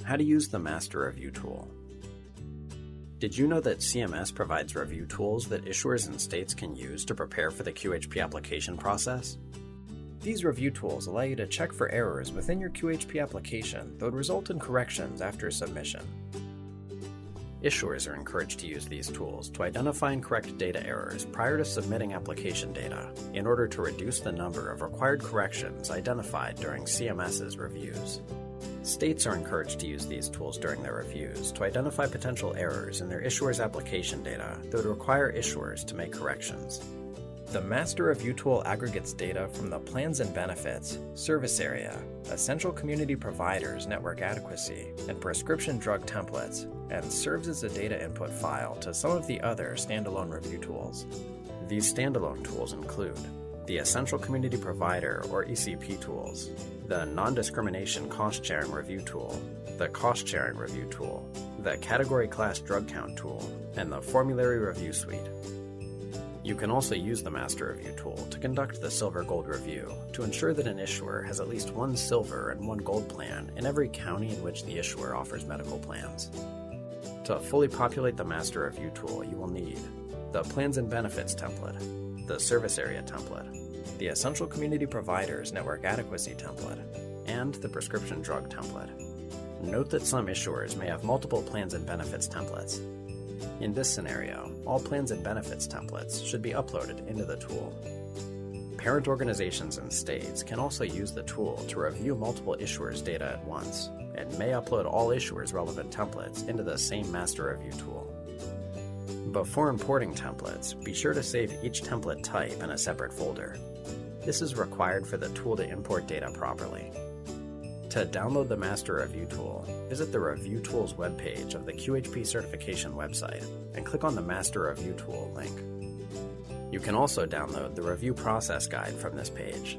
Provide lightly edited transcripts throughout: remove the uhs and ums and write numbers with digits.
How to use the Master Review tool. Did you know that CMS provides review tools that issuers and states can use to prepare for the QHP application process? These review tools allow you to check for errors within your QHP application that would result in corrections after submission. Issuers are encouraged to use these tools to identify and correct data errors prior to submitting application data in order to reduce the number of required corrections identified during CMS's reviews. States are encouraged to use these tools during their reviews to identify potential errors in their issuers' application data that would require issuers to make corrections. The Master Review tool aggregates data from the Plans and Benefits, Service Area, Essential Community Providers Network Adequacy, and Prescription Drug Templates, and serves as a data input file to some of the other standalone review tools. These standalone tools include the Essential Community Provider or ECP tools, the Non-Discrimination Cost Sharing Review tool, the Cost Sharing Review tool, the Category Class Drug Count tool, and the Formulary Review Suite. You can also use the Master Review tool to conduct the Silver Gold Review to ensure that an issuer has at least one Silver and one Gold plan in every county in which the issuer offers medical plans. To fully populate the Master Review tool, you will need the Plans and Benefits template, the Service Area template, the Essential Community Providers Network Adequacy template, and the Prescription Drug template. Note that some issuers may have multiple Plans and Benefits templates. In this scenario, all Plans and Benefits templates should be uploaded into the tool. Parent organizations and states can also use the tool to review multiple issuers' data at once, and may upload all issuers' relevant templates into the same Master Review tool. Before importing templates, be sure to save each template type in a separate folder. This is required for the tool to import data properly. To download the Master Review tool, visit the Review Tools webpage of the Qhp Certification website and click on the Master Review tool link. You can also download the Review Process Guide from this page.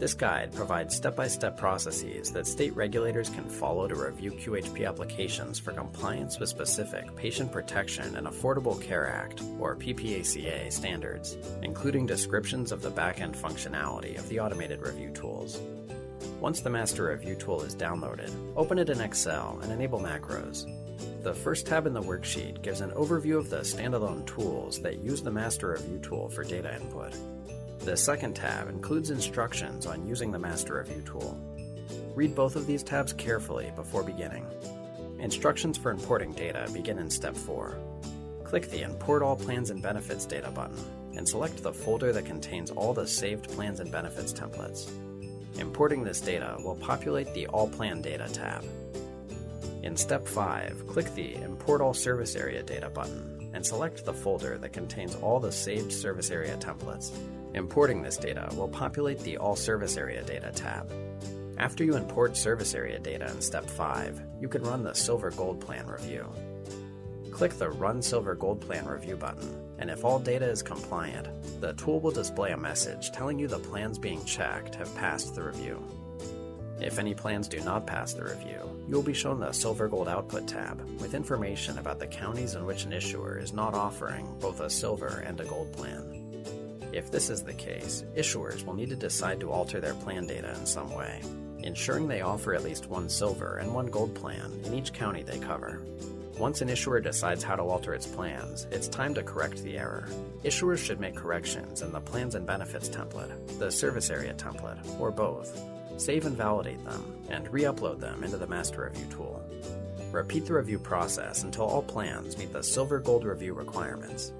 This guide provides step-by-step processes that state regulators can follow to review QHP applications for compliance with specific Patient Protection and Affordable Care Act, or PPACA, standards, including descriptions of the back-end functionality of the automated review tools. Once the Master Review tool is downloaded, open it in Excel and enable macros. The first tab in the worksheet gives an overview of the standalone tools that use the Master Review tool for data input. The second tab includes instructions on using the Master Review tool. Read both of these tabs carefully before beginning. Instructions for importing data begin in Step 4. Click the Import All Plans and Benefits Data button and select the folder that contains all the saved Plans and Benefits templates. Importing this data will populate the All Plan Data tab. In Step 5, click the Import All Service Area Data button and select the folder that contains all the saved service area templates. Importing this data will populate the All Service Area Data tab. After you import service area data in Step 5, you can run the Silver Gold Plan review. Click the Run Silver Gold Plan Review button, and if all data is compliant, the tool will display a message telling you the plans being checked have passed the review. If any plans do not pass the review, you will be shown the Silver Gold Output tab with information about the counties in which an issuer is not offering both a Silver and a Gold plan. If this is the case, issuers will need to decide to alter their plan data in some way, ensuring they offer at least one Silver and one Gold plan in each county they cover. Once an issuer decides how to alter its plans, it's time to correct the error. Issuers should make corrections in the Plans and Benefits template, the Service Area template, or both. Save and validate them, and re-upload them into the Master Review tool. Repeat the review process until all plans meet the Silver Gold Review requirements.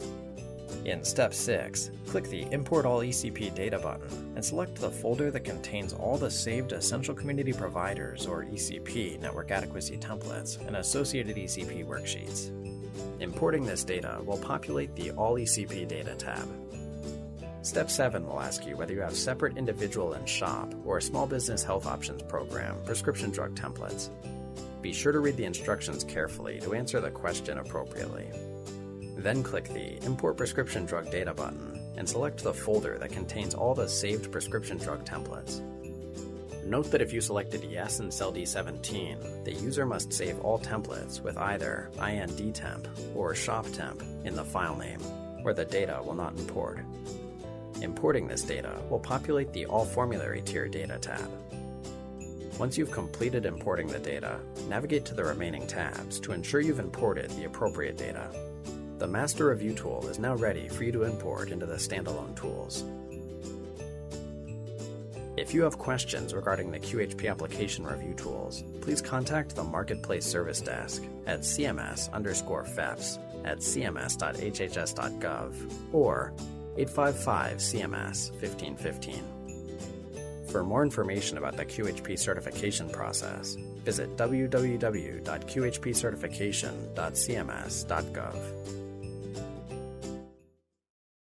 In Step 6, click the Import All ECP Data button and select the folder that contains all the saved Essential Community Providers or ECP Network Adequacy templates and associated ECP worksheets. Importing this data will populate the All ECP Data tab. Step 7 will ask you whether you have separate individual and shop or Small Business Health Options Program prescription drug templates. Be sure to read the instructions carefully to answer the question appropriately. Then click the Import Prescription Drug Data button and select the folder that contains all the saved prescription drug templates. Note that if you selected Yes in cell D17, the user must save all templates with either INDtemp or shoptemp in the file name, or the data will not import. Importing this data will populate the All Formulary Tier Data tab. Once you've completed importing the data, navigate to the remaining tabs to ensure you've imported the appropriate data. The Master Review tool is now ready for you to import into the standalone tools. If you have questions regarding the QHP application review tools, please contact the Marketplace Service Desk at cms_feps@cms.hhs.gov or 855-CMS-1515. For more information about the QHP certification process, visit www.qhpcertification.cms.gov.